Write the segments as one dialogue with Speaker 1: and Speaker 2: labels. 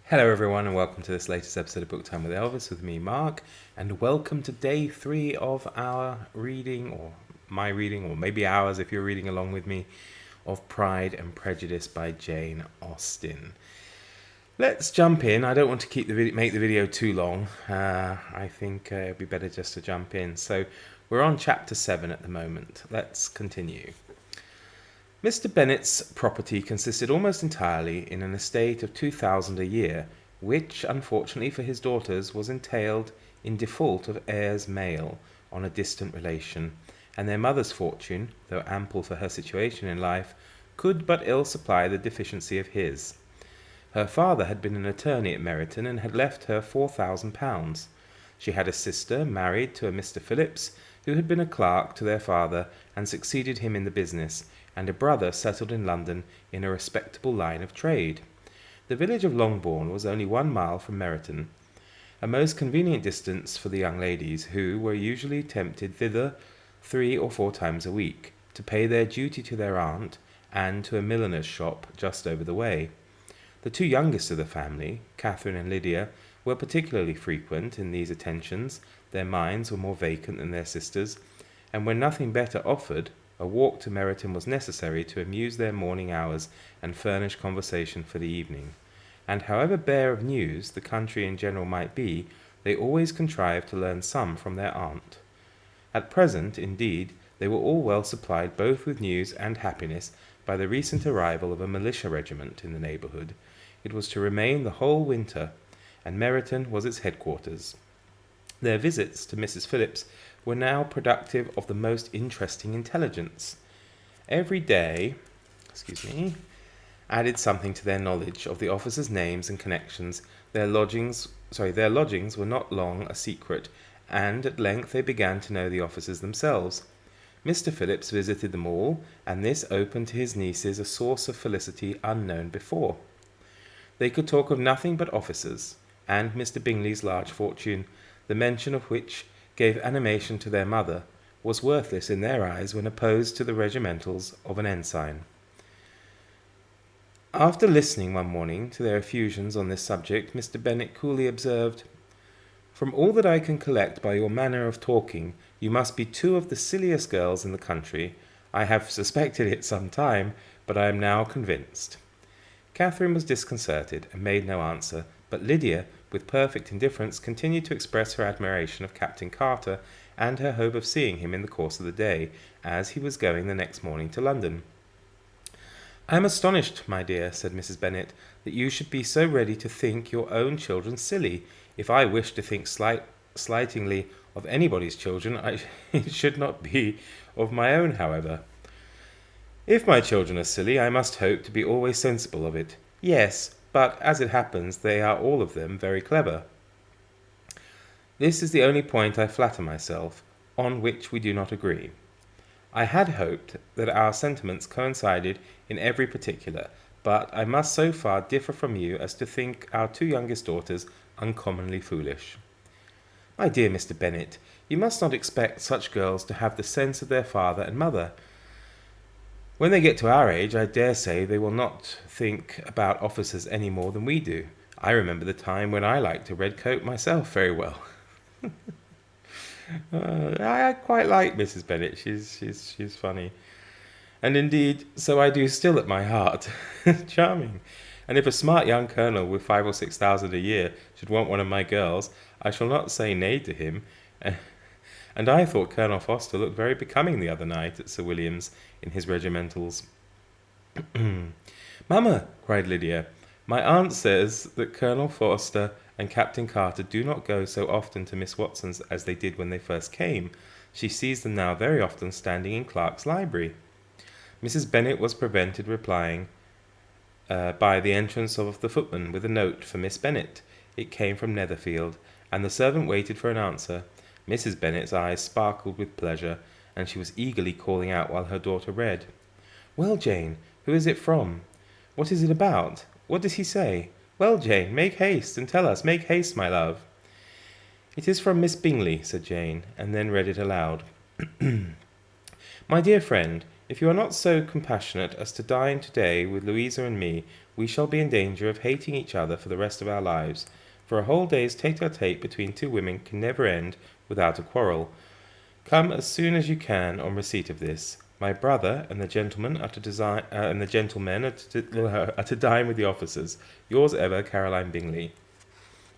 Speaker 1: Hello everyone and welcome to this latest episode of Book Time with Elvis with me, Mark, and welcome to day 3 of our reading, or my reading, or maybe ours if you're reading along with me, of Pride and Prejudice by Jane Austen. Let's jump in. I don't want to make the video too long. I think it'd be better just to jump in. So we're on chapter 7 at the moment. Let's continue. Mr. Bennet's property consisted almost entirely in an estate of £2,000 a year, which, unfortunately for his daughters, was entailed in default of heirs male on a distant relation, and their mother's fortune, though ample for her situation in life, could but ill supply the deficiency of his. Her father had been an attorney at Meryton and had left her £4,000. She had a sister married to a Mr. Phillips, who had been a clerk to their father and succeeded him in the business, and a brother settled in London in a respectable line of trade. The village of Longbourn was only 1 mile from Meryton, a most convenient distance for the young ladies, who were usually tempted thither 3 or 4 times a week, to pay their duty to their aunt, and to a milliner's shop just over the way. The 2 youngest of the family, Catherine and Lydia, were particularly frequent in these attentions. Their minds were more vacant than their sisters', and when nothing better offered, a walk to Meryton was necessary to amuse their morning hours and furnish conversation for the evening. And however bare of news the country in general might be, they always contrived to learn some from their aunt. At present, indeed, they were all well supplied both with news and happiness by the recent arrival of a militia regiment in the neighbourhood. It was to remain the whole winter, and Meryton was its headquarters. Their visits to Mrs. Phillips were now productive of the most interesting intelligence. Every day, added something to their knowledge of the officers' names and connections. Their lodgings were not long a secret, and at length they began to know the officers themselves. Mr. Phillips visited them all, and this opened to his nieces a source of felicity unknown before. They could talk of nothing but officers, and Mr. Bingley's large fortune, the mention of which gave animation to their mother, was worthless in their eyes when opposed to the regimentals of an ensign. After listening one morning to their effusions on this subject, Mr. Bennet coolly observed, "From all that I can collect by your manner of talking, you must be 2 of the silliest girls in the country. I have suspected it some time, but I am now convinced." Catherine was disconcerted and made no answer, but Lydia, with perfect indifference, continued to express her admiration of Captain Carter and her hope of seeing him in the course of the day, as he was going the next morning to London. "I am astonished, my dear," said Mrs. Bennet, "that you should be so ready to think your own children silly. If I wished to think slightingly of anybody's children, it should not be of my own, however. If my children are silly, I must hope to be always sensible of it. Yes, but as it happens, they are all of them very clever. This is the only point, I flatter myself, on which we do not agree. I had hoped that our sentiments coincided in every particular, but I must so far differ from you as to think our 2 youngest daughters uncommonly foolish." "My dear Mr. Bennet, you must not expect such girls to have the sense of their father and mother. When they get to our age, I dare say they will not think about officers any more than we do. I remember the time when I liked a red coat myself very well." I quite like Mrs. Bennet. She's funny. "And indeed, so I do still at my heart." Charming. "And if a smart young colonel with 5,000 or 6,000 a year should want one of my girls, I shall not say nay to him. And I thought Colonel Forster looked very becoming the other night at Sir William's in his regimentals." "Mamma," cried Lydia, "my aunt says that Colonel Forster and Captain Carter do not go so often to Miss Watson's as they did when they first came. She sees them now very often standing in Clark's library." Mrs. Bennet was prevented replying by the entrance of the footman with a note for Miss Bennet. It came from Netherfield, and the servant waited for an answer. Mrs. Bennet's eyes sparkled with pleasure, and she was eagerly calling out while her daughter read. "Well, Jane, who is it from? What is it about? What does he say? Well, Jane, make haste and tell us. Make haste, my love." "It is from Miss Bingley," said Jane, and then read it aloud. "My dear friend, If you are not so compassionate as to dine today with Louisa and me, we shall be in danger of hating each other for the rest of our lives, for a whole day's tete-a-tete between two women can never end without a quarrel. Come as soon as you can on receipt of this. My brother and the gentlemen are to dine with the officers. Yours ever, Caroline Bingley.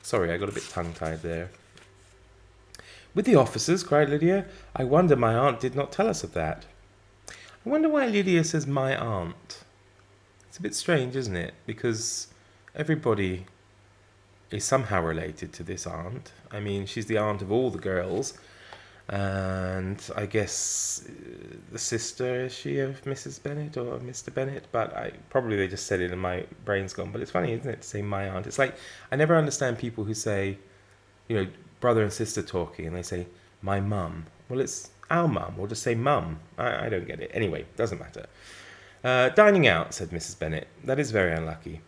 Speaker 1: Sorry, I got a bit tongue-tied there. With the officers, cried Lydia. I wonder my aunt did not tell us of that. I wonder why Lydia says my aunt. It's a bit strange, isn't it? Because everybody is somehow related to this aunt. I mean, she's the aunt of all the girls. And I guess the sister, is she, of Mrs. Bennet or Mr. Bennet? But probably they just said it and my brain's gone. But it's funny, isn't it, to say my aunt? It's like, I never understand people who say, brother and sister talking, and they say, my mum. Well, it's our mum, or just say mum. I don't get it. Anyway, doesn't matter. Dining out, said Mrs. Bennet. That is very unlucky.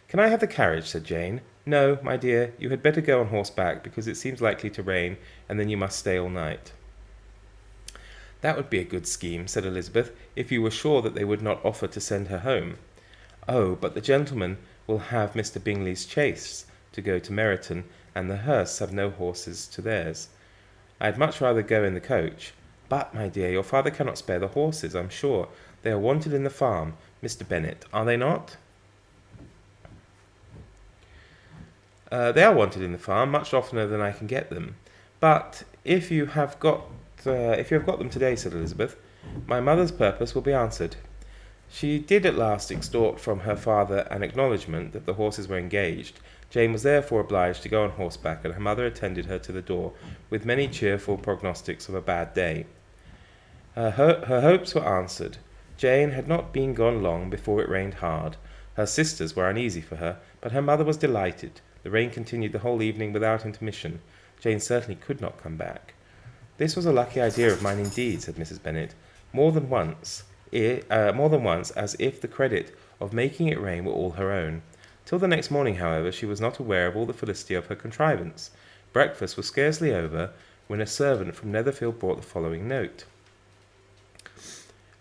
Speaker 1: Can I have the carriage, said Jane. No, my dear, you had better go on horseback, because it seems likely to rain, and then you must stay all night. That would be a good scheme, said Elizabeth, if you were sure that they would not offer to send her home. Oh, but the gentlemen will have Mr. Bingley's chaise to go to Meryton, and the Hursts have no horses to theirs. I'd much rather go in the coach. But, my dear, your father cannot spare the horses, I'm sure. They are wanted in the farm, Mr. Bennet, are they not? They are wanted in the farm much oftener than I can get them. But if you have got them today, said Elizabeth, my mother's purpose will be answered. She did at last extort from her father an acknowledgment that the horses were engaged. Jane was therefore obliged to go on horseback, and her mother attended her to the door, with many cheerful prognostics of a bad day. Her hopes were answered. Jane had not been gone long before it rained hard. Her sisters were uneasy for her, but her mother was delighted. The rain continued the whole evening without intermission. Jane certainly could not come back. This was a lucky idea of mine indeed, said Mrs. Bennet, more than once, as if the credit of making it rain were all her own. Till the next morning, however, she was not aware of all the felicity of her contrivance. Breakfast was scarcely over when a servant from Netherfield brought the following note.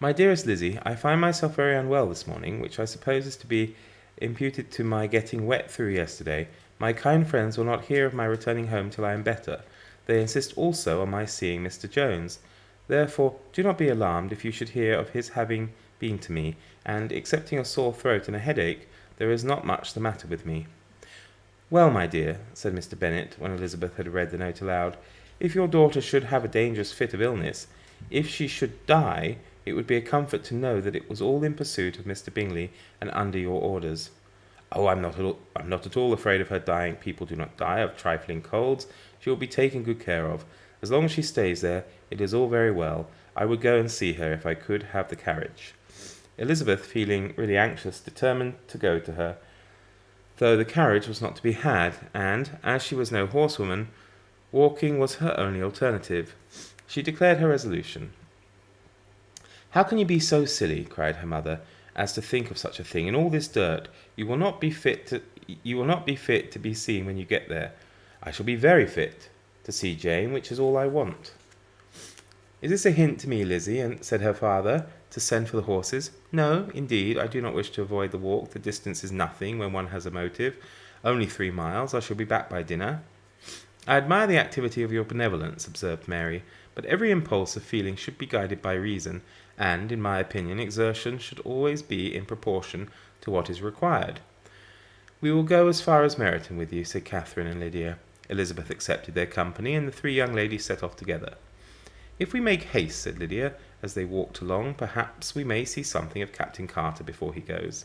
Speaker 1: My dearest Lizzie, I find myself very unwell this morning, which I suppose is to be imputed to my getting wet through yesterday. My kind friends will not hear of my returning home till I am better. They insist also on my seeing Mr. Jones. Therefore, do not be alarmed if you should hear of his having been to me, and, excepting a sore throat and a headache, there is not much the matter with me. Well, my dear, said Mr. Bennet, when Elizabeth had read the note aloud, if your daughter should have a dangerous fit of illness, if she should die, it would be a comfort to know that it was all in pursuit of Mr. Bingley and under your orders. Oh, I'm not at all afraid of her dying. People do not die of trifling colds. She will be taken good care of. As long as she stays there, it is all very well. I would go and see her if I could have the carriage. Elizabeth, feeling really anxious, determined to go to her, though the carriage was not to be had, and, as she was no horsewoman, walking was her only alternative. She declared her resolution. How can you be so silly, cried her mother, as to think of such a thing in all this dirt? You will not be fit to be seen when you get there. I shall be very fit to see Jane, which is all I want. Is this a hint to me, Lizzie? And said her father, to send for the horses? No, indeed, I do not wish to avoid the walk. The distance is nothing when one has a motive. Only 3 miles. I shall be back by dinner. I admire the activity of your benevolence, observed Mary, but every impulse of feeling should be guided by reason, and, in my opinion, exertion should always be in proportion to what is required. We will go as far as Meryton with you, said Catherine and Lydia. Elizabeth accepted their company, and the 3 young ladies set off together. If we make haste, said Lydia, as they walked along, perhaps we may see something of Captain Carter before he goes.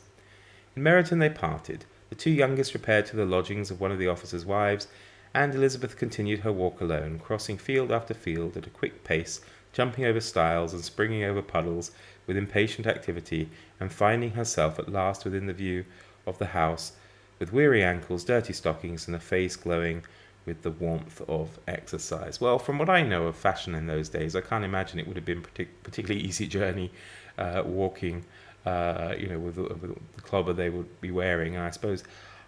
Speaker 1: In Meryton they parted. The 2 youngest repaired to the lodgings of one of the officers' wives, and Elizabeth continued her walk alone, crossing field after field at a quick pace, jumping over stiles and springing over puddles with impatient activity, and finding herself at last within the view of the house, with weary ankles, dirty stockings, and a face glowing with the warmth of exercise. Well, from what I know of fashion in those days, I can't imagine it would have been a particularly easy journey walking, with the clobber they would be wearing. And I suppose,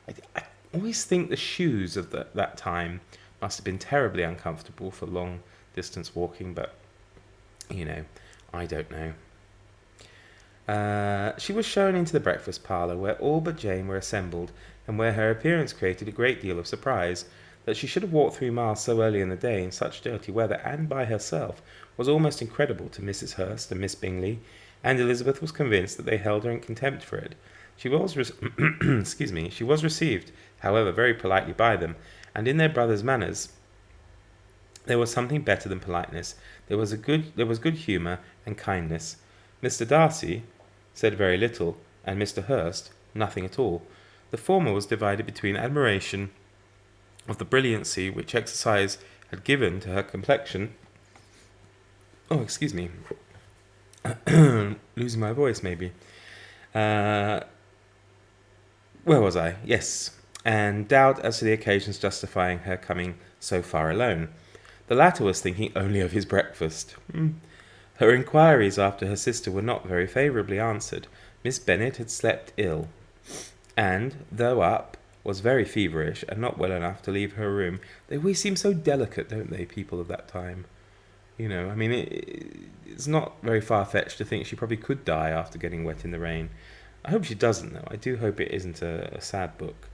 Speaker 1: I always think the shoes of that time must have been terribly uncomfortable for long distance walking, but, I don't know. She was shown into the breakfast parlour, where all but Jane were assembled, and where her appearance created a great deal of surprise. That she should have walked 3 miles so early in the day in such dirty weather, and by herself, was almost incredible to Mrs. Hurst and Miss Bingley, and Elizabeth was convinced that they held her in contempt for it. She was she was received, however, very politely by them, and in their brother's manners there was something better than politeness. There was good humour and kindness. Mr. Darcy said very little, and Mr. Hurst nothing at all. The former was divided between admiration of the brilliancy which exercise had given to her complexion. Oh, excuse me. Losing my voice, maybe. Where was I? Yes. And doubt as to the occasions justifying her coming so far alone. The latter was thinking only of his breakfast. Her inquiries after her sister were not very favourably answered. Miss Bennet had slept ill, and, though up, was very feverish, and not well enough to leave her room. They always seem so delicate, don't they, people of that time? You know, I mean, it's not very far-fetched to think she probably could die after getting wet in the rain. I hope she doesn't, though. I do hope it isn't a sad book.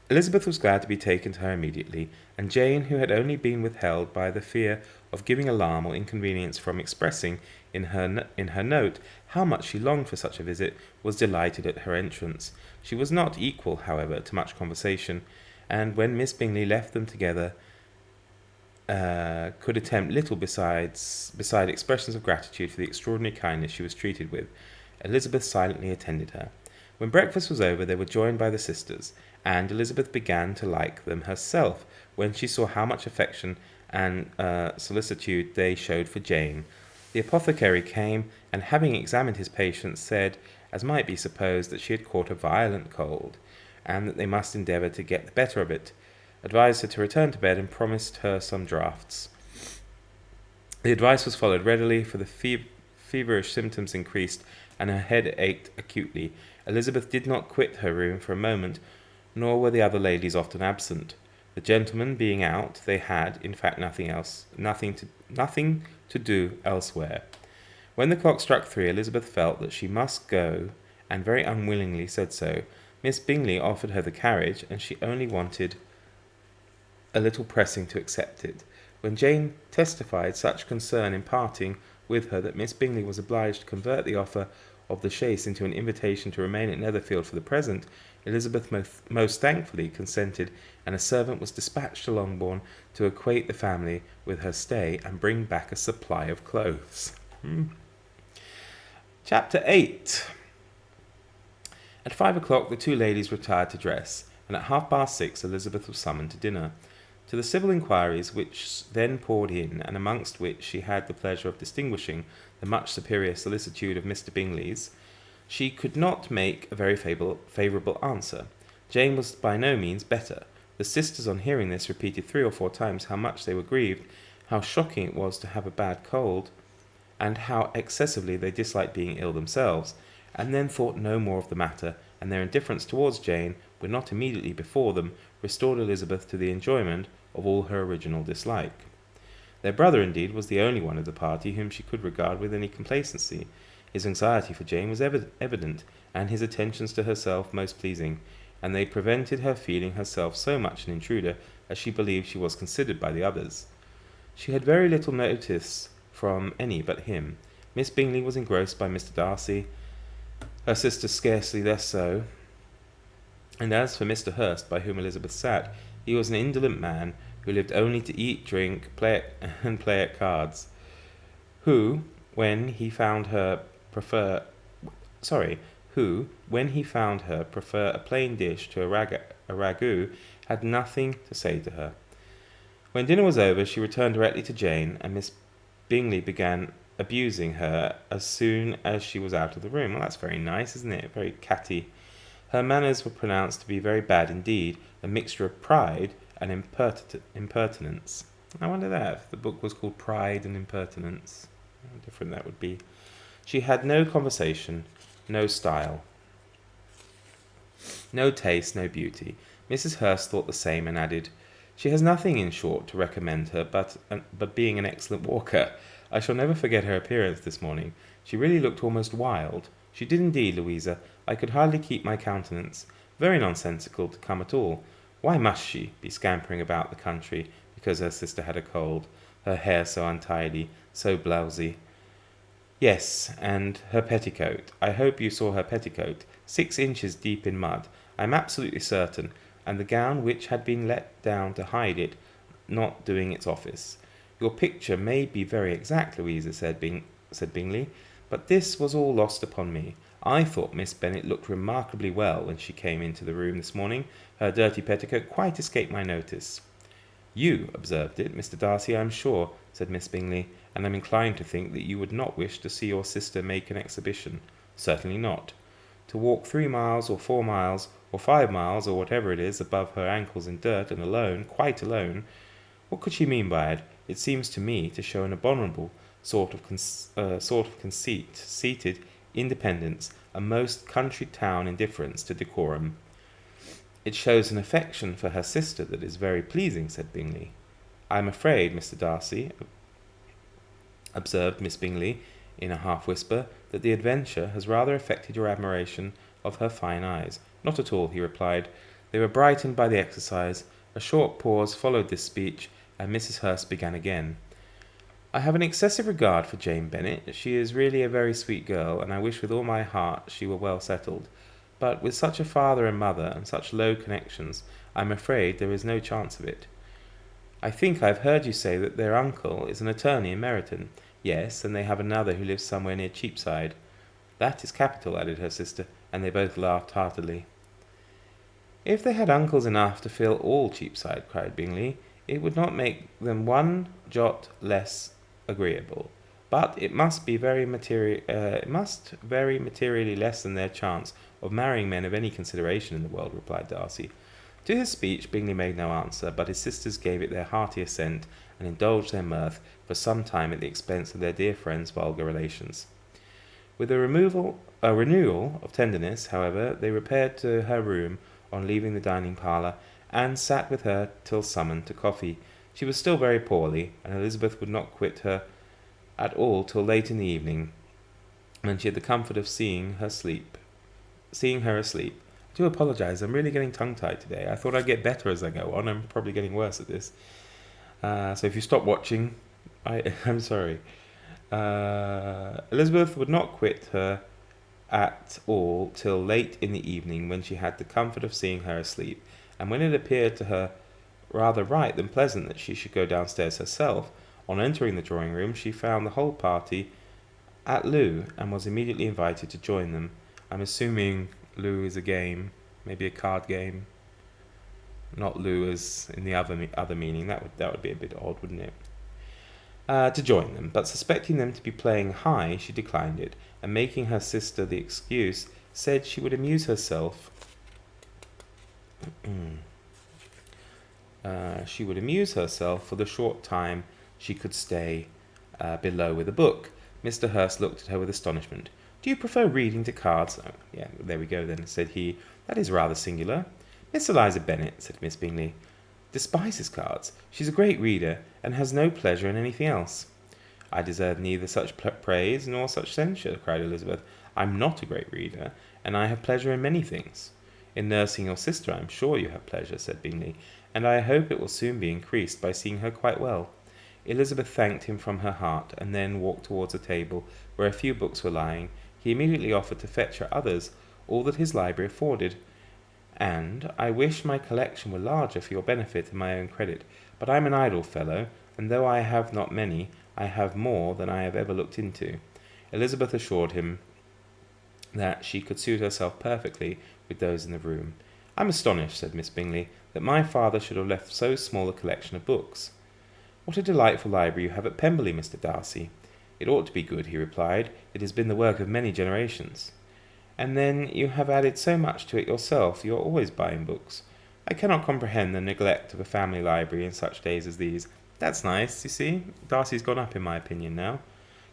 Speaker 1: Elizabeth was glad to be taken to her immediately, and Jane, who had only been withheld by the fear of giving alarm or inconvenience from expressing in her note how much she longed for such a visit, was delighted at her entrance. She was not equal, however, to much conversation, and when Miss Bingley left them together, could attempt little beside expressions of gratitude for the extraordinary kindness she was treated with. Elizabeth silently attended her. When breakfast was over, they were joined by the sisters, and Elizabeth began to like them herself when she saw how much affection and solicitude they showed for Jane. The apothecary came, and having examined his patient, said, as might be supposed, that she had caught a violent cold, and that they must endeavour to get the better of it, advised her to return to bed, and promised her some draughts. The advice was followed readily, for the feverish symptoms increased, and her head ached acutely. Elizabeth did not quit her room for a moment, nor were the other ladies often absent. The gentlemen being out, they had, in fact, nothing to do elsewhere. When the clock struck 3, Elizabeth felt that she must go, and very unwillingly said so. Miss Bingley offered her the carriage, and she only wanted a little pressing to accept it. When Jane testified such concern in parting with her that Miss Bingley was obliged to convert the offer of the chaise into an invitation to remain at Netherfield for the present, Elizabeth most thankfully consented, and a servant was dispatched to Longbourn to acquaint the family with her stay and bring back a supply of clothes. Chapter 8. At 5 o'clock the two ladies retired to dress, and at 6:30 Elizabeth was summoned to dinner. To the civil inquiries which then poured in, and amongst which she had the pleasure of distinguishing the much superior solicitude of Mr. Bingley's, she could not make a very favourable answer. Jane was by no means better. The sisters, on hearing this, repeated 3 or 4 times how much they were grieved, how shocking it was to have a bad cold, and how excessively they disliked being ill themselves, and then thought no more of the matter, and their indifference towards Jane, when not immediately before them, restored Elizabeth to the enjoyment of all her original dislike. Their brother, indeed, was the only one of the party whom she could regard with any complacency. His anxiety for Jane was evident, and his attentions to herself most pleasing, and they prevented her feeling herself so much an intruder as she believed she was considered by the others. She had very little notice from any but him. Miss Bingley was engrossed by Mr. Darcy, her sister scarcely less so, and as for Mr. Hurst, by whom Elizabeth sat, he was an indolent man, who lived only to eat, drink, play at cards, who, when he found her prefer a plain dish to a ragout, had nothing to say to her. When dinner was over, she returned directly to Jane, and Miss Bingley began abusing her as soon as she was out of the room. Well, that's very nice, isn't it? Very catty. Her manners were pronounced to be very bad indeed, a mixture of pride and impertinence. I wonder if the book was called Pride and Impertinence. How different that would be. She had no conversation, no style, no taste, no beauty. Mrs. Hurst thought the same, and added, "She has nothing, in short, to recommend her but being an excellent walker. I shall never forget her appearance this morning. She really looked almost wild. She did indeed, Louisa. I could hardly keep my countenance. Very nonsensical to come at all. Why must she be scampering about the country because her sister had a cold? Her hair so untidy, so blousy. Yes, and her petticoat. I hope you saw her petticoat. 6 inches deep in mud, I'm absolutely certain, and the gown which had been let down to hide it not doing its office. Your picture may be very exact, Louisa, said Bingley, but this was all lost upon me. I thought Miss Bennet looked remarkably well when she came into the room this morning. Her dirty petticoat quite escaped my notice. You observed it, Mr. Darcy, I am sure, said Miss Bingley, and am inclined to think that you would not wish to see your sister make an exhibition. Certainly not. To walk 3 miles, or 4 miles, or 5 miles, or whatever it is, above her ankles in dirt, and alone, quite alone. What could she mean by it? It seems to me to show an abominable sort of conceit, seated independence, a most country town indifference to decorum. It shows an affection for her sister that is very pleasing, said Bingley. I am afraid, Mr. Darcy, observed Miss Bingley, in a half-whisper, that the adventure has rather affected your admiration of her fine eyes. Not at all, he replied. They were brightened by the exercise. A short pause followed this speech, and Mrs. Hurst began again. I have an excessive regard for Jane Bennet. She is really a very sweet girl, and I wish with all my heart she were well settled. But with such a father and mother, and such low connections, I am afraid there is no chance of it. I think I have heard you say that their uncle is an attorney in Meryton. Yes, and they have another who lives somewhere near Cheapside. That is capital, added her sister, and they both laughed heartily. If they had uncles enough to fill all Cheapside, cried Bingley, it would not make them one jot less agreeable. But it must very materially lessen their chance of marrying men of any consideration in the world, replied Darcy. To his speech Bingley made no answer, but his sisters gave it their hearty assent, and indulged their mirth for some time at the expense of their dear friend's vulgar relations. With a renewal of tenderness, however, they repaired to her room on leaving the dining parlour, and sat with her till summoned to coffee. She was still very poorly, and Elizabeth would not quit her at all till late in the evening, when she had the comfort of seeing her asleep. I do apologise, I'm really getting tongue-tied today. I thought I'd get better as I go on. I'm probably getting worse at this. So if you stop watching, I'm sorry. Elizabeth would not quit her at all till late in the evening, when she had the comfort of seeing her asleep, and when it appeared to her rather right than pleasant that she should go downstairs herself. On entering the drawing-room, she found the whole party at loo, and was immediately invited to join them. I'm assuming loo is a game, maybe a card game, not loo as in the other meaning. That would be a bit odd, wouldn't it? To join them, but suspecting them to be playing high, she declined it, and making her sister the excuse, said she would amuse herself. For the short time she could stay below with a book. Mr. Hurst looked at her with astonishment. Do you prefer reading to cards? Oh, yeah, there we go then, said he. That is rather singular. Miss Eliza Bennet, said Miss Bingley, despises cards. She's a great reader, and has no pleasure in anything else. I deserve neither such praise nor such censure, cried Elizabeth. I'm not a great reader, and I have pleasure in many things. In nursing your sister, I am sure you have pleasure, said Bingley, and I hope it will soon be increased by seeing her quite well. Elizabeth thanked him from her heart, and then walked towards a table where a few books were lying. He immediately offered to fetch her others, all that his library afforded. And I wish my collection were larger for your benefit and my own credit, but I am an idle fellow, and though I have not many, I have more than I have ever looked into. Elizabeth assured him that she could suit herself perfectly with those in the room. I'm astonished, said Miss Bingley, that my father should have left so small a collection of books. What a delightful library you have at Pemberley, Mr. Darcy. It ought to be good, he replied. It has been the work of many generations. And then you have added so much to it yourself. You are always buying books. I cannot comprehend the neglect of a family library in such days as these. That's nice, you see. Darcy's gone up in my opinion now.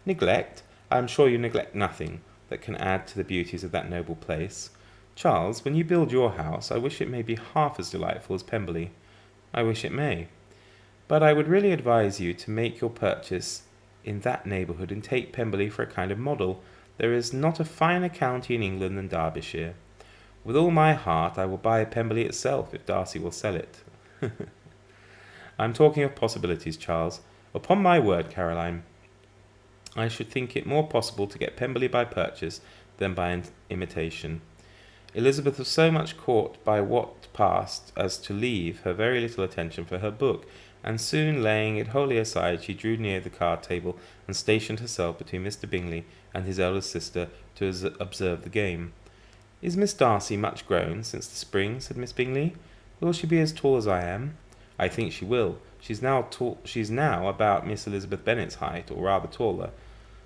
Speaker 1: Neglect? I am sure you neglect nothing that can add to the beauties of that noble place. Charles, when you build your house, I wish it may be half as delightful as Pemberley. I wish it may. But I would really advise you to make your purchase in that neighbourhood and take Pemberley for a kind of model. There is not a finer county in England than Derbyshire. With all my heart I will buy Pemberley itself, if Darcy will sell it. I am talking of possibilities, Charles. Upon my word, Caroline, I should think it more possible to get Pemberley by purchase than by imitation. Elizabeth was so much caught by what passed as to leave her very little attention for her book, and soon laying it wholly aside, she drew near the card table and stationed herself between Mr. Bingley and his eldest sister to observe the game. Is Miss Darcy much grown since the spring? Said Miss Bingley. Will she be as tall as I am? I think she will. She's now about Miss Elizabeth Bennet's height, or rather taller.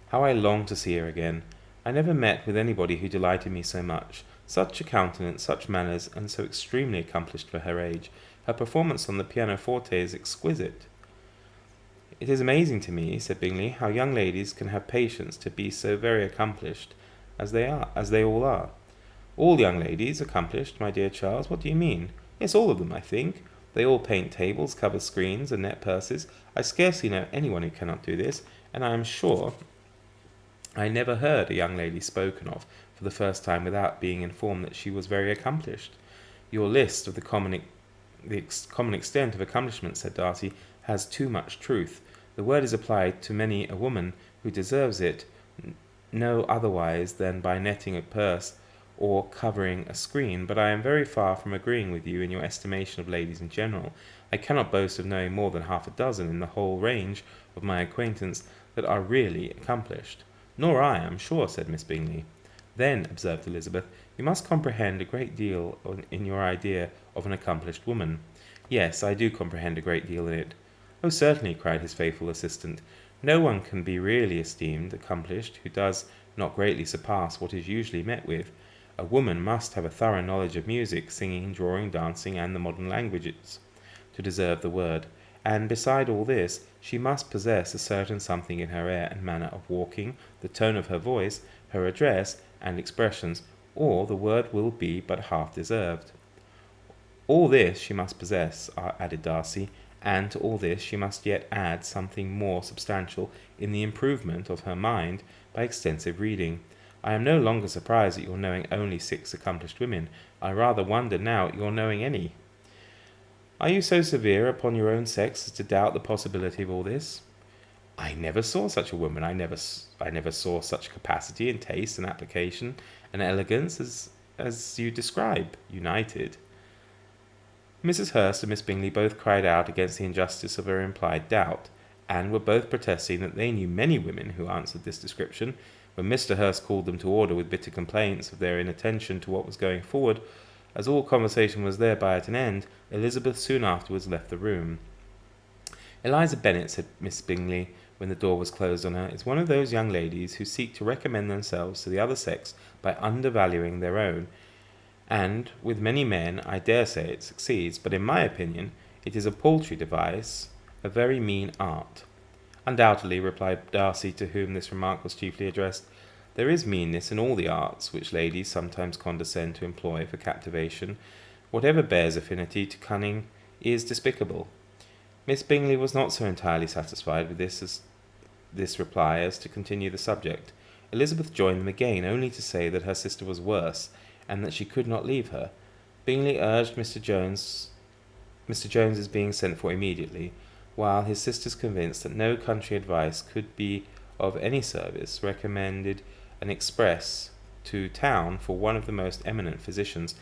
Speaker 1: How I long to see her again. I never met with anybody who delighted me so much. Such a countenance, such manners, and so extremely accomplished for her age. Her performance on the pianoforte is exquisite. It is amazing to me, said Bingley, how young ladies can have patience to be so very accomplished as they all are. All young ladies accomplished, my dear Charles? What do you mean? Yes, all of them, I think. They all paint tables, cover screens, and net purses. I scarcely know anyone who cannot do this, and I am sure I never heard a young lady spoken of for the first time without being informed that she was very accomplished. Your list of the common extent of accomplishment, said Darcy, has too much truth. The word is applied to many a woman who deserves it no otherwise than by netting a purse or covering a screen, but I am very far from agreeing with you in your estimation of ladies in general. I cannot boast of knowing more than half a dozen in the whole range of my acquaintance that are really accomplished. Nor I am sure, said Miss Bingley. Then, observed Elizabeth, you must comprehend a great deal in your idea of an accomplished woman. Yes, I do comprehend a great deal in it. Oh, certainly, cried his faithful assistant. No one can be really esteemed accomplished who does not greatly surpass what is usually met with. A woman must have a thorough knowledge of music, singing, drawing, dancing, and the modern languages, to deserve the word. And beside all this, she must possess a certain something in her air and manner of walking, the tone of her voice, her address, and expressions, or the word will be but half deserved. All this she must possess, added Darcy, and to all this she must yet add something more substantial in the improvement of her mind by extensive reading. I am no longer surprised at your knowing only 6 accomplished women. I rather wonder now at your knowing any. Are you so severe upon your own sex as to doubt the possibility of all this? I never saw such a woman. I never saw such capacity and taste and application and elegance as you describe, united. Mrs. Hurst and Miss Bingley both cried out against the injustice of her implied doubt, and were both protesting that they knew many women who answered this description. When Mr. Hurst called them to order with bitter complaints of their inattention to what was going forward, as all conversation was thereby at an end, Elizabeth soon afterwards left the room. Eliza Bennet, said Miss Bingley, when the door was closed on her, is one of those young ladies who seek to recommend themselves to the other sex by undervaluing their own, and with many men I dare say it succeeds, but in my opinion it is a paltry device, a very mean art. Undoubtedly, replied Darcy, to whom this remark was chiefly addressed. There is meanness in all the arts which ladies sometimes condescend to employ for captivation. Whatever bears affinity to cunning is despicable. Miss Bingley was not so entirely satisfied with this reply as to continue the subject. Elizabeth joined them again, only to say that her sister was worse, and that she could not leave her. Bingley urged Mr. Jones's being sent for immediately, while his sisters, convinced that no country advice could be of any service, recommended an express to town for one of the most eminent physicians.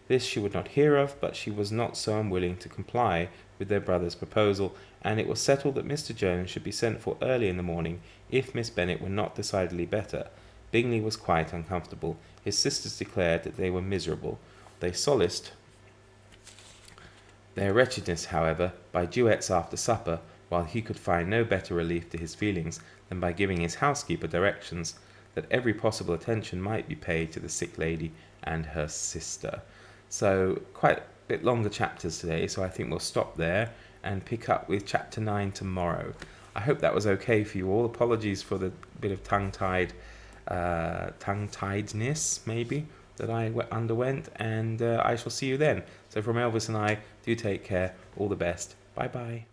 Speaker 1: This she would not hear of, but she was not so unwilling to comply with their brother's proposal, and it was settled that Mr. Jones should be sent for early in the morning, if Miss Bennet were not decidedly better. Bingley was quite uncomfortable. His sisters declared that they were miserable. They solaced their wretchedness, however, by duets after supper, while he could find no better relief to his feelings than by giving his housekeeper directions that every possible attention might be paid to the sick lady and her sister. So, quite a bit longer chapters today, so I think we'll stop there and pick up with chapter 9 tomorrow. I hope that was okay for you all. Apologies for the bit of tongue-tiedness, maybe, that I underwent, and I shall see you then. So from Elvis and I, do take care. All the best. Bye-bye.